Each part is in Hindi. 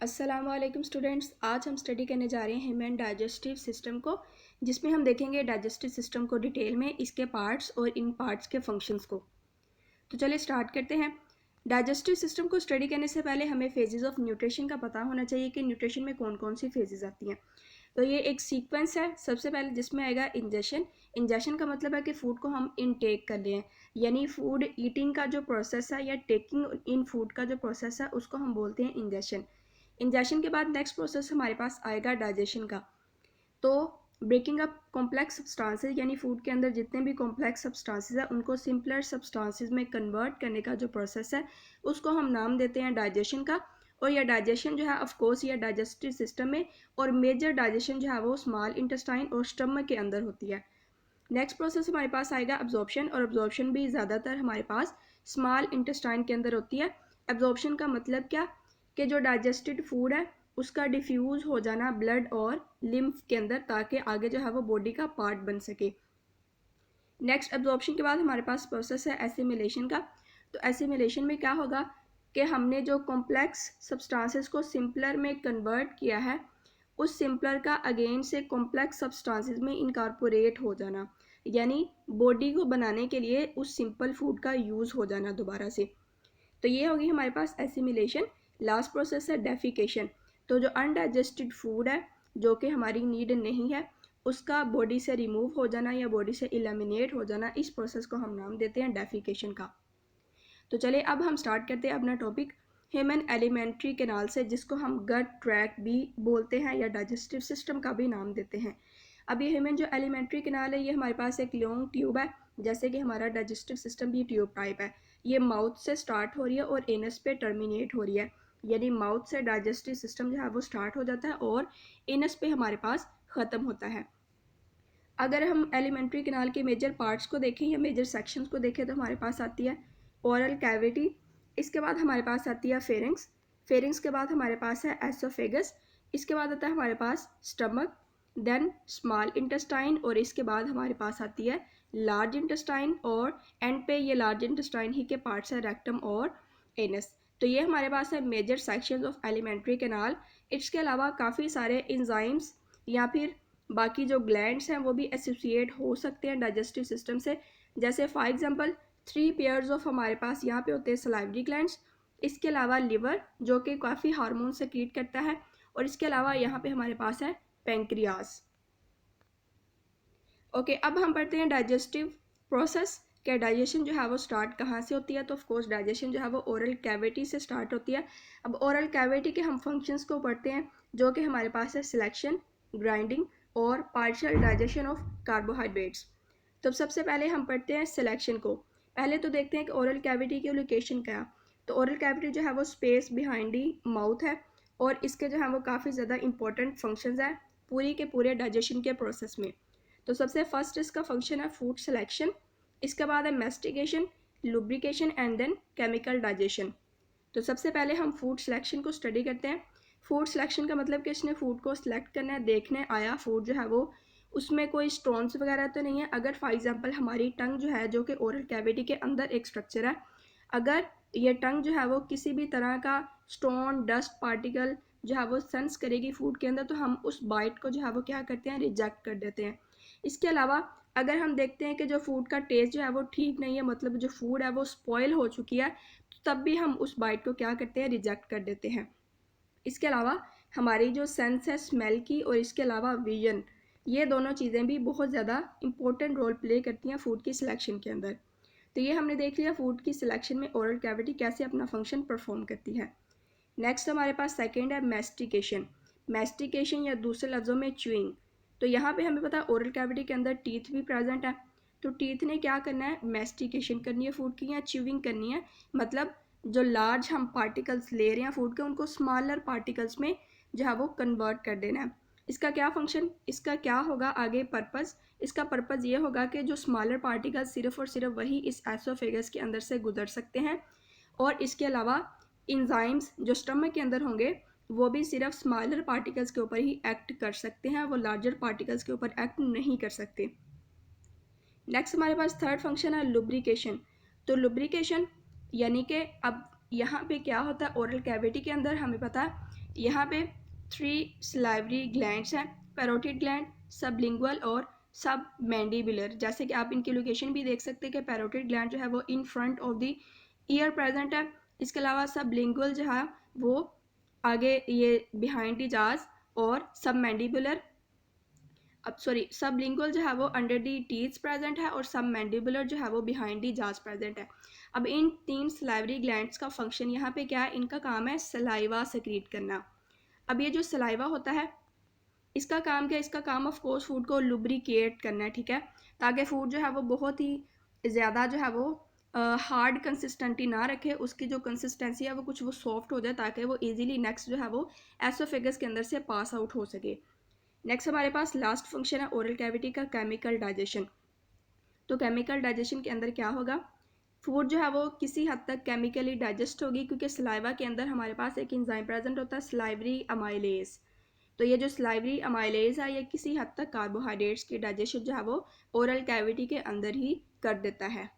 अस्सलाम वालेकुम स्टूडेंट्स। आज हम स्टडी करने जा रहे हैं ह्यूमन डाइजेस्टिव सिस्टम को, जिसमें हम देखेंगे डाइजेस्टिव सिस्टम को डिटेल में, इसके पार्ट्स और इन पार्ट्स के फंक्शंस को। तो चलिए स्टार्ट करते हैं। डाइजेस्टिव सिस्टम को स्टडी करने से पहले हमें फेजेस ऑफ न्यूट्रिशन का पता होना चाहिए कि न्यूट्रिशन में कौन कौन सी फेजेस आती हैं। तो ये एक सीक्वेंस है। सबसे पहले जिसमें आएगा इंजेशन। इंजेशन का मतलब है कि फ़ूड को हम इनटेक कर लें, यानी फूड ईटिंग का जो प्रोसेस है या टेकिंग इन फूड का जो प्रोसेस है उसको हम बोलते हैं इंजेशन। इंजेशन के बाद नेक्स्ट प्रोसेस हमारे पास आएगा डाइजेशन का। तो ब्रेकिंग अप कॉम्प्लेक्स सब्सटेंसेस, यानी फूड के अंदर जितने भी कॉम्प्लेक्स सब्सटेंसेस है उनको सिंपलर सब्सटेंसेस में कन्वर्ट करने का जो प्रोसेस है उसको हम नाम देते हैं डाइजेशन का। और यह डाइजेशन जो है ऑफ कोर्स यह डाइजेस्टिव सिस्टम में, और मेजर डाइजेशन जो है वो स्मॉल इंटेस्टाइन और स्टमक के अंदर होती है। नेक्स्ट प्रोसेस हमारे पास आएगा अब्जॉर्प्शन, और अब्जॉर्प्शन भी ज़्यादातर हमारे पास स्मॉल इंटेस्टाइन के अंदर होती है। अब्जॉर्प्शन का मतलब क्या, कि जो डाइजेस्टेड फूड है उसका डिफ्यूज़ हो जाना ब्लड और लिम्फ के अंदर, ताकि आगे जो है वो बॉडी का पार्ट बन सके। नेक्स्ट अब्जॉर्प्शन के बाद हमारे पास प्रोसेस है एसिमिलेशन का। तो एसिमिलेशन में क्या होगा कि हमने जो कॉम्प्लेक्स सब्सटेंसेस को सिंपलर में कन्वर्ट किया है, उस सिंपलर का अगेन से कॉम्प्लेक्स सब्सटेंसेस में इनकॉर्पोरेट हो जाना, यानी बॉडी को बनाने के लिए उस सिंपल फूड का यूज़ हो जाना दोबारा से। तो ये होगी हमारे पास एसिमिलेशन। लास्ट प्रोसेस है डेफिकेशन। तो जो अनडाइजेस्टेड फूड है जो कि हमारी नीड नहीं है उसका बॉडी से रिमूव हो जाना या बॉडी से एलिमिनेट हो जाना, इस प्रोसेस को हम नाम देते हैं डेफिकेशन का। तो चलिए अब हम स्टार्ट करते हैं अपना टॉपिक ह्यूमन एलिमेंट्री कैनाल से, जिसको हम गट ट्रैक भी बोलते हैं या डाइजेस्टिव सिस्टम का भी नाम देते हैं। अब ये ह्यूमन जो एलिमेंट्री कैनाल है ये हमारे पास एक लॉन्ग ट्यूब है, जैसे कि हमारा डाइजेस्टिव सिस्टम भी ट्यूब टाइप है। ये माउथ से स्टार्ट हो रही है और एनस पे टर्मिनेट हो रही है, यानी माउथ से डाइजेस्टिव सिस्टम जो है वो स्टार्ट हो जाता है और एनस पे हमारे पास ख़त्म होता है। अगर हम एलिमेंट्री कैनाल के मेजर पार्ट्स को देखें या मेजर सेक्शंस को देखें तो हमारे पास आती है ओरल कैविटी, इसके बाद हमारे पास आती है फेरिंग्स, फेरिंग्स के बाद हमारे पास है एसोफेगस, इसके बाद आता है हमारे पास स्टमक, देन स्मॉल इंटेस्टाइन, और इसके बाद हमारे पास आती है लार्ज इंटेस्टाइन, और एंड पे ये लार्ज इंटेस्टाइन ही के पार्ट्स है रेक्टम और एनस। तो ये हमारे पास है major sections of alimentary canal. इसके अलावा काफ़ी सारे इंजाइम्स या फिर बाकी जो ग्लैंड्स हैं वो भी एसोसिएट हो सकते हैं डाइजेस्टिव सिस्टम से। जैसे फॉर एग्जांपल 3 पेयर्स ऑफ हमारे पास यहाँ पे होते हैं सलाइवरी ग्लैंड्स, इसके अलावा लिवर जो कि काफ़ी हार्मोन सेक्रीट करता है, और इसके अलावा यहाँ पे हमारे पास है पेंक्रियाज। ओके, अब हम पढ़ते हैं डाइजेस्टिव प्रोसेस। क्या डाइजेशन जो है वो स्टार्ट कहाँ से होती है, तो ऑफ कोर्स डाइजेशन जो है वो ओरल कैविटी से स्टार्ट होती है। अब ओरल कैविटी के हम फंक्शंस को पढ़ते हैं, जो कि हमारे पास है सिलेक्शन, ग्राइंडिंग और पार्शियल डाइजेशन ऑफ कार्बोहाइड्रेट्स। तो सबसे पहले हम पढ़ते हैं सिलेक्शन को। पहले तो देखते हैं कि ओरल कैविटी की लोकेशन क्या। तो ओरल कैविटी जो है वो स्पेस बिहाइंड दी माउथ है, और इसके जो है वो काफ़ी ज़्यादा इंपॉर्टेंट फंक्शंस हैं पूरी के पूरे डाइजेशन के प्रोसेस में। तो सबसे फर्स्ट इसका फंक्शन है फूड सिलेक्शन, इसके बाद है mastication, lubrication and then chemical digestion. तो सबसे पहले हम फूड सिलेक्शन को स्टडी करते हैं। फूड सिलेक्शन का मतलब कि इसने फूड को सिलेक्ट करना है, देखने आया फूड जो है वो उसमें कोई स्टोन्स वगैरह तो नहीं है। अगर फॉर एग्जांपल हमारी टंग जो है, जो कि ओरल कैविटी के अंदर एक स्ट्रक्चर है, अगर ये टंग जो है वो किसी भी तरह का स्टोन डस्ट पार्टिकल जो है वो सेंस करेगी फूड के अंदर, तो हम उस बाइट को जो है वो क्या करते हैं, रिजेक्ट कर देते हैं। इसके अलावा अगर हम देखते हैं कि जो फूड का टेस्ट जो है वो ठीक नहीं है, मतलब जो फूड है वो स्पॉइल हो चुकी है, तो तब भी हम उस बाइट को क्या करते हैं, रिजेक्ट कर देते हैं। इसके अलावा हमारी जो सेंस है स्मेल की, और इसके अलावा विजन, ये दोनों चीज़ें भी बहुत ज़्यादा इंपॉर्टेंट रोल प्ले करती हैं फूड की सिलेक्शन के अंदर। तो ये हमने देख लिया फूड की सिलेक्शन में ओरल कैविटी कैसे अपना फंक्शन परफॉर्म करती है। नेक्स्ट हमारे पास सेकेंड है मेस्टिकेशन। मेस्टिकेशन या दूसरे लफ्ज़ों में च्यूइंग। तो यहाँ पे हमें पता है ओरल कैविटी के अंदर टीथ भी प्रेजेंट है, तो टीथ ने क्या करना है, मेस्टिकेशन करनी है फूड की या च्यूइंग करनी है। मतलब जो लार्ज हम पार्टिकल्स ले रहे हैं फूड के, उनको स्मॉलर पार्टिकल्स में जो है वो कन्वर्ट कर देना है। इसका क्या फंक्शन, इसका क्या होगा आगे पर्पज़, इसका पर्पज़ ये होगा कि जो स्मॉलर पार्टिकल्स सिर्फ और सिर्फ वही इस एसोफेगस के अंदर से गुजर सकते हैं, और इसके अलावा इंजाइम्स जो स्टमक के अंदर होंगे वो भी सिर्फ स्मॉलर पार्टिकल्स के ऊपर ही एक्ट कर सकते हैं, वो लार्जर पार्टिकल्स के ऊपर एक्ट नहीं कर सकते। नेक्स्ट हमारे पास थर्ड फंक्शन है लुब्रिकेशन। तो लुब्रिकेशन यानी कि अब यहाँ पे क्या होता है, ओरल कैविटी के अंदर हमें पता है यहाँ पे 3 सलाइवरी ग्लैंड्स हैं, पैरोटिड ग्लैंड, सबलिंगुअल और सब मैंडिबुलर। जैसे कि आप इनकी लोकेशन भी देख सकते हैं कि पैरोटिड ग्लैंड जो है वो in front of the year present है। इसके अलावा सबलिंगुअल जो है वो आगे ये बिहाइंड द जाज, और सब मैंडिबुलर अब सॉरी सबलिंगुअल जो है वो अंडर दी टीथ प्रेजेंट है, और सब मैंडिबुलर जो है वो बिहाइंड दी जाज प्रेजेंट है। अब इन 3 सलाइवरी ग्लैंड्स का फंक्शन यहाँ पे क्या है, इनका काम है सलाइवा सेक्रीट करना। अब ये जो सलाइवा होता है इसका काम क्या है, इसका काम ऑफ कोर्स फूड को लुब्रिकेट करना है, ठीक है, ताकि फूड जो है वो बहुत ही ज़्यादा जो है वो हार्ड कंसिस्टेंसी ना रखे, उसकी जो कंसिस्टेंसी है वो कुछ वो सॉफ्ट हो जाए, ताकि वो इजीली नेक्स्ट जो है वो एसोफेगस के अंदर से पास आउट हो सके। नेक्स्ट हमारे पास लास्ट फंक्शन है ओरल कैविटी का केमिकल डाइजेशन। तो केमिकल डाइजेशन के अंदर क्या होगा, फूड जो है वो किसी हद तक केमिकली डाइजेस्ट होगी, क्योंकि सलाइवा के अंदर हमारे पास एक एंजाइम प्रेजेंट होता है सलाइवरी अमाइलेज। तो ये जो सलाइवरी अमाइलेज है ये किसी हद तक कार्बोहाइड्रेट्स की डाइजेशन जो है वो ओरल कैविटी के अंदर ही कर देता है।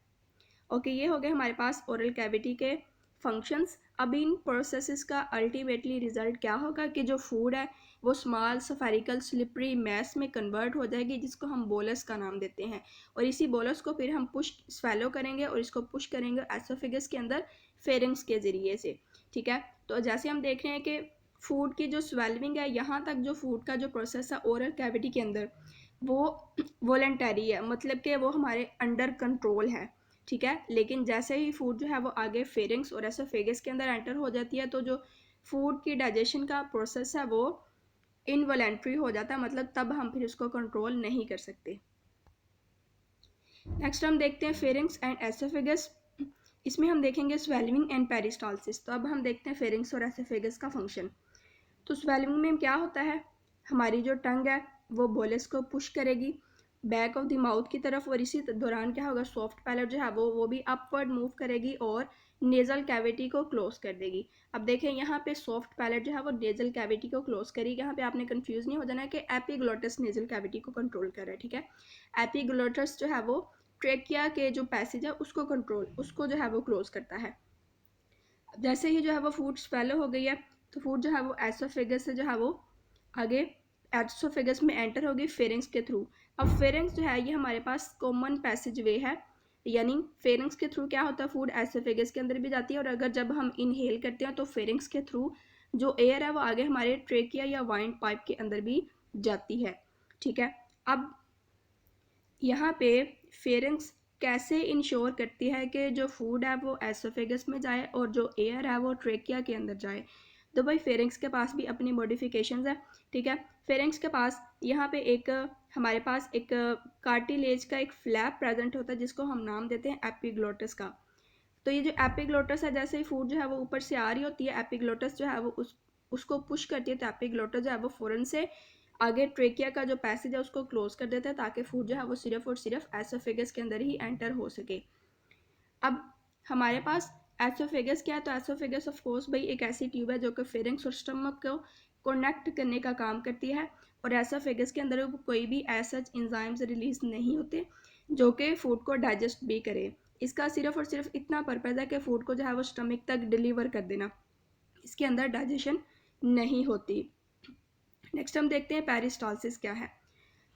ओके, ये हो गए हमारे पास ओरल कैविटी के फंक्शंस। अब इन प्रोसेसेस का अल्टीमेटली रिजल्ट क्या होगा कि जो फूड है वो स्मॉल स्फेरिकल स्लिपरी मैस में कन्वर्ट हो जाएगी, जिसको हम बोलस का नाम देते हैं, और इसी बोलस को फिर हम पुश स्वेलो करेंगे और इसको पुश करेंगे एसोफेगस के अंदर फेरिंग्स के ज़रिए से, ठीक है। तो जैसे हम देख रहे हैं कि फूड की जो स्वेलविंग है, यहाँ तक जो फूड का जो प्रोसेस है ओरल कैविटी के अंदर वो वॉलंटरी है, मतलब कि वो हमारे अंडर कंट्रोल है, ठीक है। लेकिन जैसे ही फूड जो है वो आगे फेरिंग्स और एसोफेगस के अंदर एंटर हो जाती है, तो जो फूड की डाइजेशन का प्रोसेस है वो इनवॉलेंट्री हो जाता है, मतलब तब हम फिर उसको कंट्रोल नहीं कर सकते। नेक्स्ट हम देखते हैं फेरिंग्स एंड एसोफेगस। इसमें हम देखेंगे स्वेलिंग एंड पेरिस्टालसिस। तो अब हम देखते हैं फेरिंग्स और एसोफेगस का फंक्शन। तो स्वेलिंग में क्या होता है, हमारी जो टंग है वो बोलस को पुश करेगी बैक ऑफ द माउथ की तरफ, और इसी दौरान क्या होगा, सॉफ्ट पैलेट जो है वो भी अपवर्ड मूव करेगी और नेजल कैविटी को क्लोज कर देगी। अब देखें यहाँ पे सॉफ्ट पैलेट जो है वो नेजल कैविटी को क्लोज करेगी। यहाँ पे आपने कंफ्यूज नहीं हो जाना है कि एपिग्लोटस नेजल कैविटी को कंट्रोल कर रहा है, ठीक है। एपिग्लोटस जो है वो ट्रेकिया के जो पैसेज है उसको जो है वो क्लोज करता है। जैसे ही जो है वो फूड स्वेलो हो गई है, तो फूड जो है वो एसोफेगस से जो है वो आगे एसोफेगस में एंटर होगी फेरिंग्स के थ्रू। अब फेरिंग्स जो है ये हमारे पास कॉमन पैसेज वे है, यानी फेरिंग्स के थ्रू क्या होता है, फूड एसोफेगस के अंदर भी जाती है, और अगर जब हम इनहेल करते हैं तो फेरिंग्स के थ्रू जो एयर है वो आगे हमारे ट्रेकिया या वाइंड पाइप के अंदर भी जाती है, ठीक है। अब यहाँ पे फेरिंग्स कैसे इंश्योर करती है कि जो फूड है वो एसोफेगस में जाए और जो एयर है वो ट्रेकिया के अंदर जाए। तो भाई फेरिंग्स के पास भी अपनी मॉडिफिकेशंस है, ठीक है। फेरिंग्स के पास यहाँ पे एक हमारे पास एक कार्टिलेज का एक फ्लैप प्रेजेंट होता है, जिसको हम नाम देते हैं एपिग्लोटस का। तो ये जो एपिग्लोटस है, जैसे ही फूड जो है वो ऊपर से आ रही होती है, एपिग्लोटस जो है वो उसको पुश करती है, तो एपिग्लोटस जो है वो फ़ौरन से आगे ट्रेकिया का जो पैसेज है उसको क्लोज कर देता है, ताकि फूड जो है वो सिर्फ और सिर्फ एसोफेगस के अंदर ही एंटर हो सके। अब हमारे पास एसोफेगस क्या है, तो एसोफेगस ऑफ कोर्स भाई एक ऐसी ट्यूब है जो कि फेरिंग्स और स्टमक को कनेक्ट करने का काम करती है, और एसोफेगस के अंदर कोई भी ऐसा एंजाइम्स रिलीज नहीं होते जो कि फूड को डाइजेस्ट भी करे। इसका सिर्फ और सिर्फ इतना पर्पज़ है कि फूड को जो है वो स्टमक तक डिलीवर कर देना, इसके अंदर डाइजेशन नहीं होती। नेक्स्ट हम देखते हैं पेरिस्टालसिस क्या है।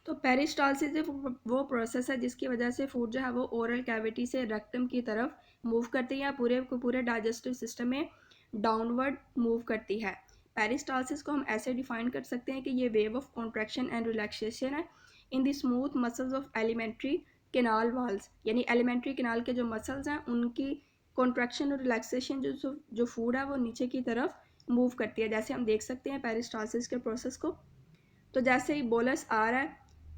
तो पेरिस्टालसिस वो प्रोसेस है जिसकी वजह से फूड जो है वो ओरल कैविटी से रेक्टम की तरफ मूव करती है, या पूरे को पूरे डाइजेस्टिव सिस्टम में डाउनवर्ड मूव करती है। पेरिस्टालसिस को हम ऐसे डिफाइन कर सकते हैं कि ये wave of contraction and relaxation है in the smooth muscles of alimentary canal walls, यानी एलिमेंट्री कैनाल के जो मसल्स हैं उनकी कॉन्ट्रैक्शन और रिलैक्सेशन जो फूड है वो नीचे की तरफ मूव करती है। जैसे हम देख सकते हैं पेरिस्टालसिस के प्रोसेस को। तो जैसे ही बोलस आ रहा है,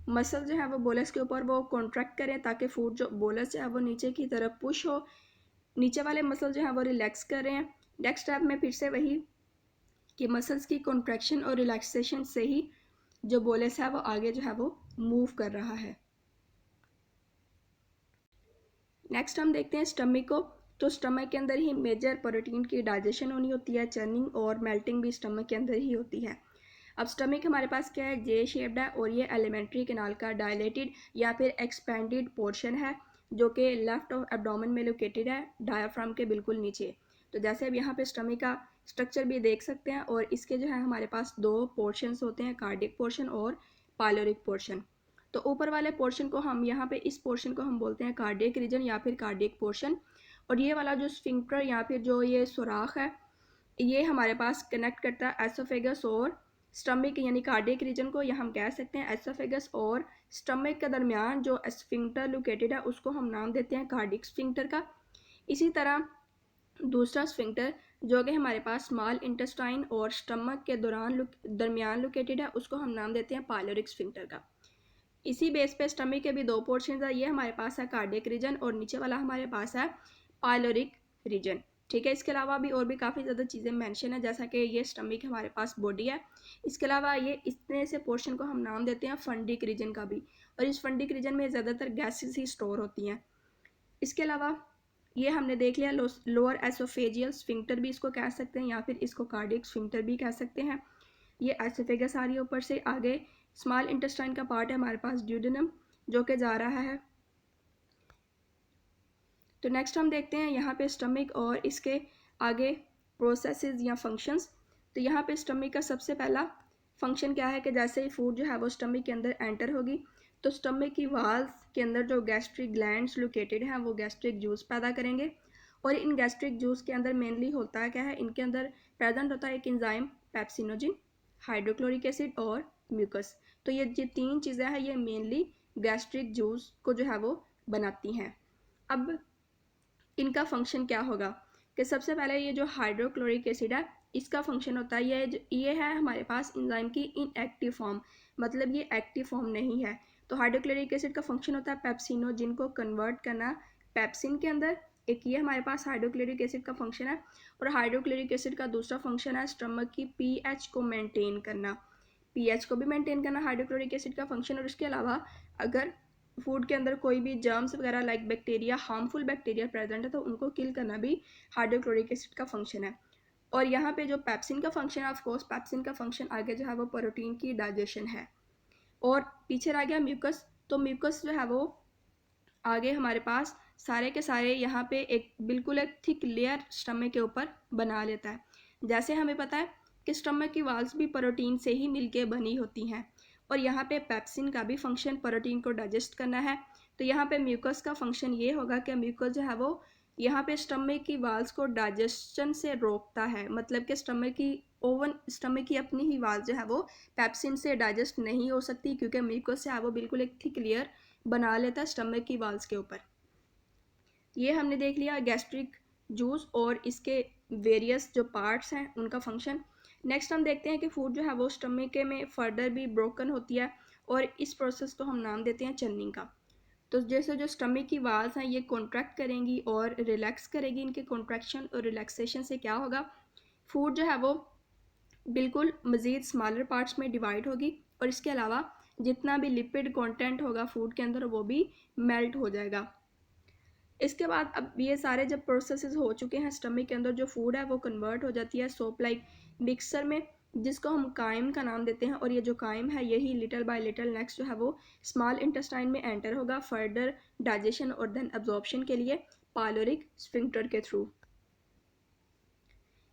मसल जो है वो बोलस के ऊपर वो कॉन्ट्रैक्ट करें ताकि फूड जो बोलस है वो नीचे की तरफ पुश हो, नीचे वाले मसल जो है वो रिलैक्स कर रहे हैं। नेक्स्ट स्टेप में फिर से वही कि मसल्स की कॉन्ट्रैक्शन और रिलैक्सेशन से ही जो बोलस है वो आगे जो है वो मूव कर रहा है। नेक्स्ट हम देखते हैं स्टमक को। तो स्टमक के अंदर ही मेजर प्रोटीन की डाइजेशन होनी होती है, चर्निंग और मेल्टिंग भी स्टमक के अंदर ही होती है। अब स्टमक हमारे पास क्या है, जे शेप्ड है, और ये एलिमेंट्री कैनाल का डायलेटेड या फिर एक्सपेंडेड पोर्शन है जो कि लेफ्ट ऑफ एब्डोमेन में लोकेटेड है, डायाफ्राम के बिल्कुल नीचे। तो जैसे अब यहाँ पे स्टमक का स्ट्रक्चर भी देख सकते हैं। और इसके जो है हमारे पास दो पोर्शंस होते हैं, कार्डियक पोर्शन और पाइलोरिक पोर्शन। तो ऊपर वाले पोर्शन को हम यहाँ पे इस पोर्शन को हम बोलते हैं कार्डियक रीजन या फिर कार्डियक पोर्शन। और ये वाला जो स्फिंक्टर या फिर जो ये सुराख है ये हमारे पास कनेक्ट करता है एसोफेगस और स्टमक, यानी कार्डियक रीजन को, या हम कह सकते हैं एसोफेगस और स्टमक के दरमियान जो स्फिंक्टर लोकेटेड है उसको हम नाम देते हैं कार्डियक स्फिंक्टर का। इसी तरह दूसरा स्फिंक्टर जो कि हमारे पास स्मॉल इंटेस्टाइन और स्टमक के दरमियान लोकेटेड है उसको हम नाम देते हैं पाइलोरिक स्फिंक्टर का। इसी बेस पे स्टमक के भी दो पोर्शन है, ये हमारे पास है कार्डियक रीजन और नीचे वाला हमारे पास है पाइलोरिक रीजन। ठीक है, इसके अलावा भी और भी काफ़ी ज़्यादा चीज़ें मेंशन है, जैसा कि ये स्टमक हमारे पास बॉडी है। इसके अलावा ये इतने से पोर्शन को हम नाम देते हैं फंडिक रीजन का भी, और इस फंडिक रीजन में ज़्यादातर गैसेस ही स्टोर होती हैं। इसके अलावा ये हमने देख लिया लोअर एसोफेजियल स्फिंक्टर भी इसको कह सकते हैं, या फिर इसको कार्डियक स्फिंक्टर भी कह सकते हैं। ये एसोफेगस आ रही है ऊपर से। आगे स्मॉल इंटेस्टाइन का पार्ट है हमारे पास ड्यूडेनम जो कि जा रहा है। तो नेक्स्ट हम देखते हैं यहाँ पे स्टमक और इसके आगे प्रोसेसेस या फंक्शंस। तो यहाँ पे स्टमक का सबसे पहला फंक्शन क्या है कि जैसे ही फूड जो है वो स्टमक के अंदर एंटर होगी तो स्टमक की वाल्स के अंदर जो गैस्ट्रिक ग्लैंड्स लोकेटेड हैं वो गैस्ट्रिक जूस पैदा करेंगे। और इन गैस्ट्रिक जूस के अंदर मेनली होता है क्या है, इनके अंदर प्रेजेंट होता है एक एंजाइम पेप्सिनोजिन, हाइड्रोक्लोरिक एसिड और म्यूकस। तो ये जो तीन चीज़ें हैं ये मेनली गैस्ट्रिक जूस को जो है वो बनाती हैं। अब इनका फंक्शन क्या होगा कि सबसे पहले ये जो हाइड्रोक्लोरिक एसिड है इसका फंक्शन होता है ये है हमारे पास एंजाइम की इनएक्टिव फॉर्म, मतलब ये एक्टिव फॉर्म नहीं है। तो हाइड्रोक्लोरिक एसिड का फंक्शन होता है पेप्सिनोजिन को कन्वर्ट करना पेप्सिन के अंदर। एक ये हमारे पास हाइड्रोक्लोरिक एसिड का फंक्शन है। और हाइड्रोक्लोरिक एसिड का दूसरा फंक्शन है स्टमक की पीएच को मेंटेन करना, पीएच को भी मेंटेन करना हाइड्रोक्लोरिक एसिड का फंक्शन। और इसके अलावा अगर फूड के अंदर कोई भी जर्म्स वगैरह like bacteria, harmful bacteria present है तो उनको किल करना भी हाइड्रोक्लोरिक एसिड का फंक्शन है। और यहाँ पे जो पेप्सिन का फंक्शन है, ऑफ कोर्स पेप्सिन का फंक्शन आगे जो है वो प्रोटीन की डाइजेशन है। और पीछे रह गया म्यूकस। तो म्यूकस जो है वो आगे हमारे पास सारे के सारे यहाँ पे एक बिल्कुल एक थिक लेयर स्टमक के ऊपर बना लेता है। जैसे हमें पता है कि स्टमक की वाल्स भी प्रोटीन से ही मिलके बनी होती हैं, और यहाँ पे पेप्सिन का भी फंक्शन प्रोटीन को डाइजेस्ट करना है। तो यहाँ पे म्यूकस का फंक्शन ये होगा कि म्यूकस जो है वो यहाँ पे स्टमक की वाल्स को डाइजेशन से रोकता है, मतलब कि स्टमक की अपनी ही वाल्स जो है वो पेप्सिन से डाइजेस्ट नहीं हो सकती, क्योंकि म्यूकस से है वो बिल्कुल एक थिक लेयर बना लेता है स्टमक की वाल्स के ऊपर। ये हमने देख लिया गैस्ट्रिक जूस और इसके वेरियस जो पार्ट्स हैं उनका फंक्शन। नेक्स्ट हम देखते हैं कि फूड जो है वो स्टमक में फर्दर भी ब्रोकन होती है, और इस प्रोसेस को हम नाम देते हैं चर्निंग का। तो जैसे जो स्टमक की वाल्स हैं ये कॉन्ट्रैक्ट करेंगी और रिलैक्स करेगी। इनके कॉन्ट्रैक्शन और रिलैक्सेशन से क्या होगा, फूड जो है वो बिल्कुल मज़ीद स्मॉलर पार्ट्स में डिवाइड होगी, और इसके अलावा जितना भी लिपिड कंटेंट होगा फूड के अंदर वो भी मेल्ट हो जाएगा। इसके बाद अब ये सारे जब प्रोसेसेस हो चुके हैं स्टमक के अंदर जो फूड है वो कन्वर्ट हो जाती है सोप लाइक मिक्सर में, जिसको हम काइम का नाम देते हैं। और ये जो काइम है यही लिटिल बाय लिटिल नेक्स्ट जो है वो स्मॉल इंटेस्टाइन में एंटर होगा फर्दर डाइजेशन और देन एब्जॉर्प्शन के लिए पाइलोरिक स्फिंक्टर के थ्रू।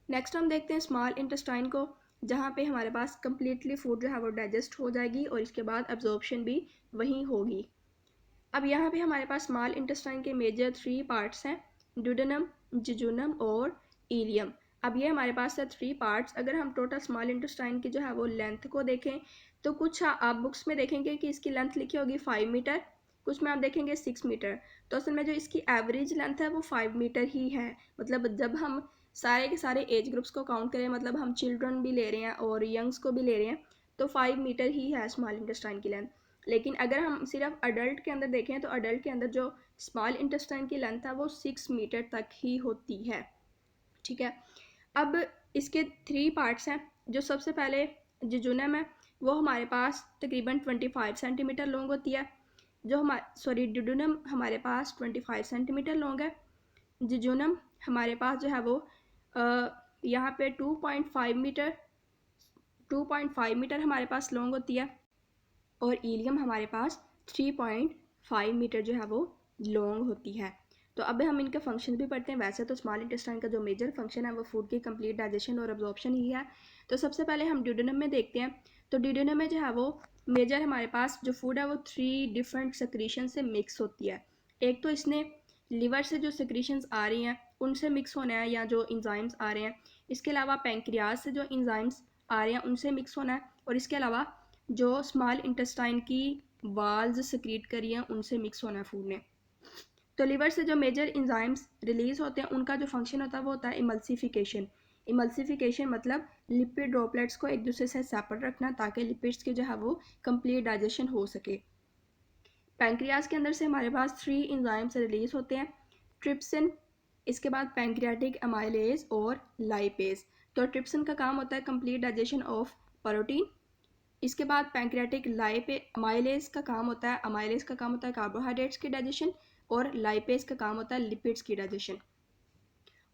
नेक्स्ट हम देखते हैं स्मॉल इंटेस्टाइन को, जहाँ पे हमारे पास कम्प्लीटली फूड जो है वो डाइजेस्ट हो जाएगी और इसके बाद एब्जॉर्प्शन भी वहीं होगी। अब यहाँ पे हमारे पास स्मॉल इंटेस्टाइन के मेजर 3 पार्ट्स हैं, ड्यूडेनम, जिजूनम और इलियम। अब ये हमारे पास है 3 पार्ट्स। अगर हम टोटल स्मॉल इंटेस्टाइन की जो है वो लेंथ को देखें तो कुछ आप बुक्स में देखेंगे कि इसकी लेंथ लिखी होगी 5 मीटर, कुछ में आप देखेंगे 6 मीटर। तो असल में जो इसकी एवरेज लेंथ है वो 5 मीटर ही है। मतलब जब हम सारे के सारे एज ग्रुप्स को काउंट करें, मतलब हम चिल्ड्रन भी ले रहे हैं और यंग्स को भी ले रहे हैं, तो 5 मीटर ही है स्मॉल इंटेस्टाइन की लेंथ। लेकिन अगर हम सिर्फ अडल्ट के अंदर देखें तो अडल्ट के अंदर जो स्मॉल इंटेस्टाइन की लेंथ है वो 6 मीटर तक ही होती है। ठीक है, अब इसके 3 पार्ट्स हैं। जो सबसे पहले जिजूनम है वो हमारे पास तकरीबन 25 सेंटीमीटर लॉन्ग होती है। ड्यूडेनम हमारे पास 25 सेंटीमीटर लॉन्ग है। जिजूनम हमारे पास जो है वो यहाँ पे 2.5 मीटर हमारे पास लॉन्ग होती है, और इलियम हमारे पास 3.5 मीटर जो है वो लॉन्ग होती है। तो अब हम इनके फंक्शन भी पढ़ते हैं। वैसे तो स्मॉल इंटेस्टाइन का जो मेजर फंक्शन है वो फूड की कंप्लीट डाइजेशन और एब्जॉर्प्शन ही है। तो सबसे पहले हम ड्यूडेनम में देखते हैं। तो ड्यूडेनम में जो है वो मेजर हमारे पास जो फूड है वो 3 डिफरेंट सेक्रीशन से मिक्स होती है। एक तो इसने लिवर से जो सेक्रीशंस आ रही हैं उनसे मिक्स होना है, या जो इंजाइम्स आ रहे हैं। इसके अलावा पैंक्रियाज से जो इंजाइम्स आ रहे हैं उनसे मिक्स होना है, और इसके अलावा जो स्मॉल इंटेस्टाइन की वाल्स सेक्रीट करी हैं उनसे मिक्स होना है फूड ने। तो लिवर से जो मेजर इंजाइम्स रिलीज होते हैं उनका जो फंक्शन होता है वो होता है इमल्सिफिकेशन। इमल्सिफिकेशन मतलब लिपिड ड्रॉपलेट्स को एक दूसरे से सेपरेट रखना ताकि लिपिड्स की जो है वो कंप्लीट डाइजेशन हो सके। पैंक्रियाज के अंदर से हमारे पास 3 इंजाइम्स रिलीज होते हैं, ट्रिप्सिन, इसके बाद पैंक्रियाटिक अमाइलेज और लाइपेज। तो ट्रिप्सिन का काम होता है कंप्लीट डाइजेशन ऑफ प्रोटीन। इसके बाद पैंक्रियाटिक अमाइलेज का काम होता है कार्बोहाइड्रेट्स की डाइजेशन, और लाइपेज का काम होता है लिपिड्स की डाइजेशन।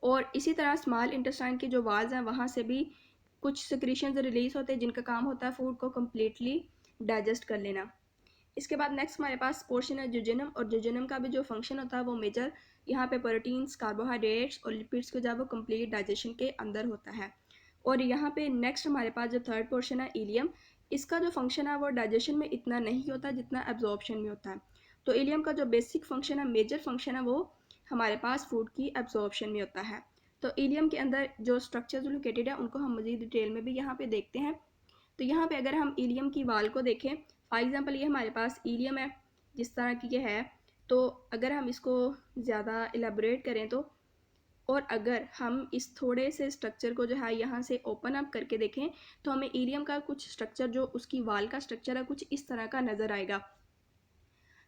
और इसी तरह स्मॉल इंटेस्टाइन की जो वाल्स हैं वहाँ से भी कुछ सिक्रीशंस रिलीज होते हैं जिनका काम होता है फूड को कम्प्लीटली डाइजेस्ट कर लेना। इसके बाद नेक्स्ट हमारे पास पोर्शन है जुजिनम, और जुजिनम का भी जो फंक्शन होता है वो मेजर यहाँ पे प्रोटीन्स, कार्बोहाइड्रेट्स और लिपिड्स को जो है वो कंप्लीट डाइजेशन के अंदर होता है। और यहाँ पे नेक्स्ट हमारे पास जो थर्ड पोर्शन है इलियम, इसका जो फंक्शन है वो डाइजेशन में इतना नहीं होता जितना एब्जॉर्प्शन में होता है। तो इलियम का जो बेसिक फंक्शन है, मेजर फंक्शन है, वो हमारे पास फूड की एब्जॉर्प्शन में होता है। तो इलियम के अंदर जो स्ट्रक्चर्स लोकेटेड है उनको हम मज़ीद डिटेल में भी यहाँ पे देखते हैं। तो यहाँ पे अगर हम इलियम की वाल को देखें, फॉर एग्जांपल ये हमारे पास इलियम है जिस तरह की ये है। तो अगर हम इसको ज़्यादा एलेबोरेट करें तो, और अगर हम इस थोड़े से स्ट्रक्चर को जो है यहाँ से ओपन अप करके देखें तो हमें इलियम का कुछ स्ट्रक्चर, जो उसकी वाल का स्ट्रक्चर है, कुछ इस तरह का नज़र आएगा।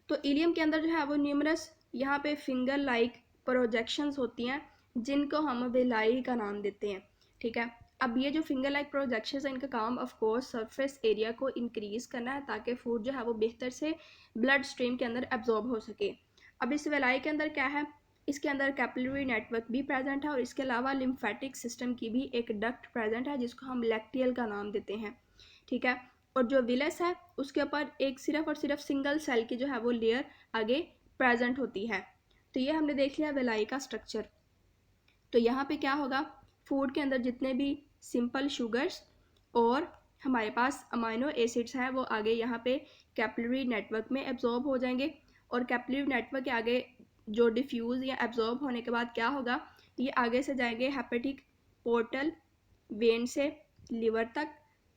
तो इलियम के अंदर जो है वो न्यूमरस यहाँ पे फिंगर लाइक प्रोजेक्शंस होती हैं जिनको हम वेलाई का नाम देते हैं। ठीक है, अब ये जो फिंगर लाइक प्रोजेक्शंस है इनका काम ऑफ कोर्स सरफेस एरिया को इंक्रीज करना है ताकि फूड जो है वो बेहतर से ब्लड स्ट्रीम के अंदर एब्जॉर्ब हो सके। अब इस वेलाई के अंदर क्या है, इसके अंदर कैपिलरी नेटवर्क भी प्रेजेंट है, और इसके अलावा लिम्फेटिक सिस्टम की भी एक डक्ट प्रेजेंट है जिसको हम लैक्टियल का नाम देते हैं। ठीक है, और जो विलस है उसके ऊपर एक सिर्फ और सिर्फ सिंगल सेल की जो है वो लेयर आगे प्रेजेंट होती है। तो ये हमने देख लिया वेलाई का स्ट्रक्चर। तो यहाँ पे क्या होगा, फूड के अंदर जितने भी सिंपल शुगर्स और हमारे पास अमाइनो एसिड्स हैं वो आगे यहाँ पे कैपिलरी नेटवर्क में एब्जॉर्ब हो जाएंगे, और कैपिलरी नेटवर्क के आगे जो डिफ्यूज़ या एब्जॉर्ब होने के बाद क्या होगा, ये आगे से जाएंगे हेपेटिक पोर्टल वेन से लिवर तक,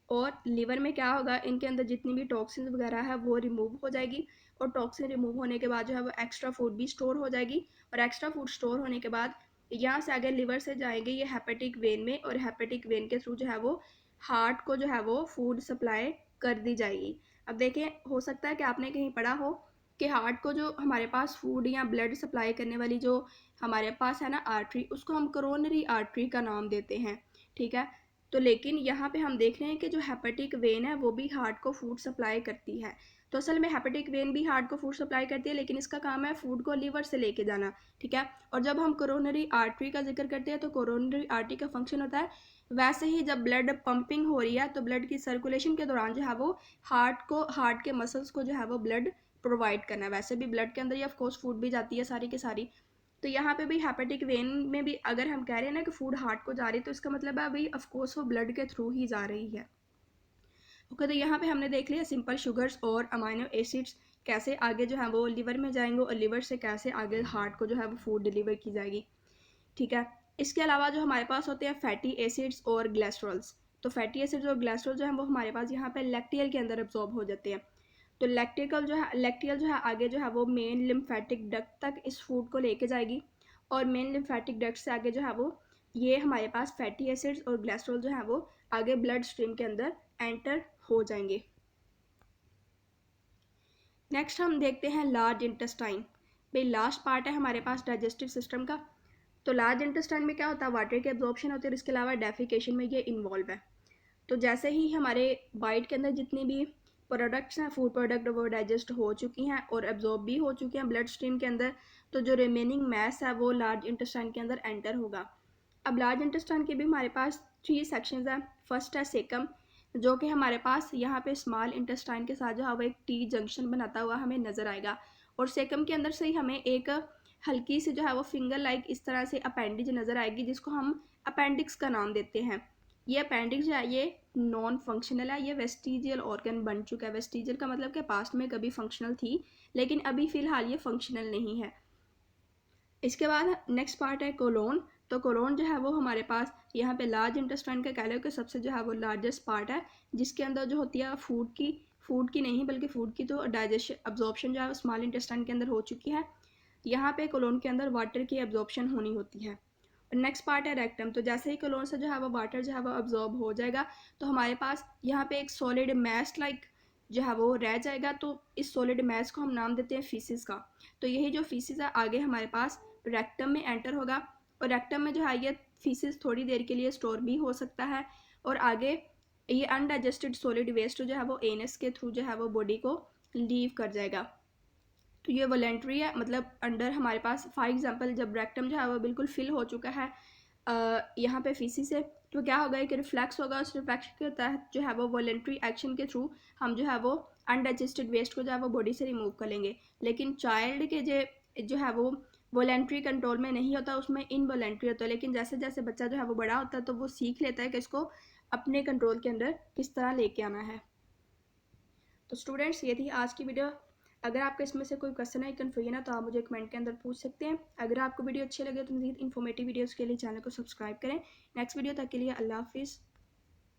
और लिवर में क्या होगा, इनके अंदर जितनी भी टॉक्सिन वगैरह है वो रिमूव हो जाएगी, और टॉक्सिन रिमूव होने के बाद जो है वो एक्स्ट्रा फूड भी स्टोर हो जाएगी, और एक्स्ट्रा फूड स्टोर होने के बाद यहाँ से आगे लिवर से जाएंगे ये हेपेटिक वेन में, और हेपेटिक वेन के थ्रू जो है वो हार्ट को जो है वो फूड सप्लाई कर दी जाएगी। अब देखें, हो सकता है कि आपने कहीं पढ़ा हो कि हार्ट को जो हमारे पास फूड या ब्लड सप्लाई करने वाली जो हमारे पास है ना आर्टरी, उसको हम करोनरी आर्टरी का नाम देते हैं। ठीक है, तो लेकिन यहाँ पे हम देख रहे हैं कि जो हेपेटिक वेन है वो भी हार्ट को फूड सप्लाई करती है। तो असल में हेपेटिक वेन भी हार्ट को फूड सप्लाई करती है, लेकिन इसका काम है फूड को लीवर से लेके जाना। ठीक है, और जब हम कोरोनरी आर्टरी का जिक्र करते हैं तो कोरोनरी आर्टरी का फंक्शन होता है, वैसे ही जब ब्लड पंपिंग हो रही है तो ब्लड की सर्कुलेशन के दौरान जो है वो हार्ट के मसल्स को जो है वो ब्लड प्रोवाइड करना है। वैसे भी ब्लड के अंदर ही ऑफकोर्स फूड भी जाती है सारी की सारी। तो यहाँ पे भी हेपेटिक वेन में भी अगर हम कह रहे हैं ना कि फूड हार्ट को जा रही है तो इसका मतलब है भाई ऑफकोर्स वो ब्लड के थ्रू ही जा रही है। ओके, तो यहाँ पे हमने देख लिया सिंपल शुगर्स और अमाइनो एसिड्स कैसे आगे जो है वो लिवर में जाएंगे, और लिवर से कैसे आगे हार्ट को जो है वो फूड डिलीवर की जाएगी। ठीक है, इसके अलावा जो हमारे पास होते हैं फैटी एसिड्स और ग्लेस्ट्रॉल्स। तो फैटी एसिड्स और ग्लेस्ट्रॉल जो है वो हमारे पास यहाँ पे लैक्टियल के अंदर एब्जॉर्ब हो जाते हैं। तो लैक्टियल जो है आगे जो है वो मेन लिम्फेटिक डक्ट तक इस फूड को लेके जाएगी, और मेन लिम्फेटिक डक्ट से आगे जो है वो ये हमारे पास फैटी एसिड्स और ग्लेस्ट्रॉल जो है वो आगे ब्लड स्ट्रीम के अंदर एंटर हो जाएंगे। नेक्स्ट हम देखते हैं लार्ज इंटेस्टाइन। भाई लास्ट पार्ट है हमारे पास डाइजेस्टिव सिस्टम का। तो लार्ज इंटेस्टाइन में क्या होता है, वाटर की एब्जॉर्प्शन होती है, और इसके अलावा डेफिकेशन में ये इन्वॉल्व है। तो जैसे ही हमारे बाइट के अंदर जितनी भी प्रोडक्ट्स हैं, फूड प्रोडक्ट, वो डाइजेस्ट हो चुकी हैं और एब्जॉर्ब भी हो चुकी हैं ब्लड स्ट्रीम के अंदर, तो जो रिमेनिंग मैस है वो लार्ज इंटेस्टाइन के अंदर एंटर होगा। अब लार्ज इंटेस्टाइन के भी हमारे पास 3 सेक्शंस हैं। फर्स्ट है सेकम, जो कि हमारे पास यहाँ पे स्मॉल इंटेस्टाइन के साथ जो है वो एक टी जंक्शन बनाता हुआ हमें नज़र आएगा, और सेकम के अंदर से ही हमें एक हल्की से जो है वो फिंगर लाइक इस तरह से अपेंडिज नज़र आएगी, जिसको हम अपेंडिक्स का नाम देते हैं। ये अपेंडिक्स जो है ये नॉन फंक्शनल है, ये वेस्टिजियल ऑर्गन बन चुका है। वेस्टिजियल का मतलब कि पास्ट में कभी फंक्शनल थी लेकिन अभी फ़िलहाल ये फंक्शनल नहीं है। इसके बाद नेक्स्ट पार्ट है कोलोन। तो कोलोन जो है वो हमारे पास यहाँ पे लार्ज इंटेस्टाइन का कह लो कि सबसे जो है वो लार्जेस्ट पार्ट है, जिसके अंदर जो होती है फूड की नहीं बल्कि फूड की तो डाइजेशन अब्जॉर्प्शन जो है स्मॉल इंटेस्टाइन के अंदर हो चुकी है। यहाँ पे कोलोन के अंदर वाटर की एब्जॉर्प्शन होनी होती है। नेक्स्ट पार्ट है रेक्टम। तो जैसे ही कोलोन से जो है वो वाटर जो है वो अब्जॉर्ब हो जाएगा तो हमारे पास यहाँ पे एक सॉलिड मैस लाइक जो है वो रह जाएगा। तो इस सॉलिड मैस को हम नाम देते हैं फीसिस का। तो यही जो फीसिस है आगे हमारे पास रेक्टम में एंटर होगा और रेक्टम में जो है ये फीसिस थोड़ी देर के लिए स्टोर भी हो सकता है और आगे ये अनडाइजेस्टेड सॉलिड वेस्ट जो है वो एनएस के थ्रू जो है वो बॉडी को लीव कर जाएगा। तो ये वॉलेंट्री है, मतलब अंडर हमारे पास फॉर एग्जांपल जब रेक्टम जो है वो बिल्कुल फिल हो चुका है यहाँ पे फीसी से, तो क्या होगा कि रिफ्लेक्स होगा। उस रिफ्लेक्स के तहत जो है वो वॉलेंट्री एक्शन के थ्रू हम जो है वो अनडाइजेस्टेड वेस्ट को जो है वो बॉडी से रिमूव कर लेंगे। लेकिन चाइल्ड के जो है वो वॉलेंट्री कंट्रोल में नहीं होता, उसमें इनवॉलेंट्री होता है। लेकिन जैसे जैसे बच्चा जो है वो बड़ा होता है तो वो सीख लेता है कि इसको अपने कंट्रोल के अंदर किस तरह लेके आना है। तो स्टूडेंट्स ये थी आज की वीडियो। अगर आपका इसमें से कोई क्वेश्चन है कन्फ्यूजन है तो आप मुझे कमेंट के अंदर पूछ सकते हैं। अगर आपको वीडियो अच्छी लगे तो मज़ीद इन्फॉर्मेटिव वीडियोज़ के लिए चैनल को सब्सक्राइब करें। नेक्स्ट वीडियो तक के लिए अल्लाह हाफिज़।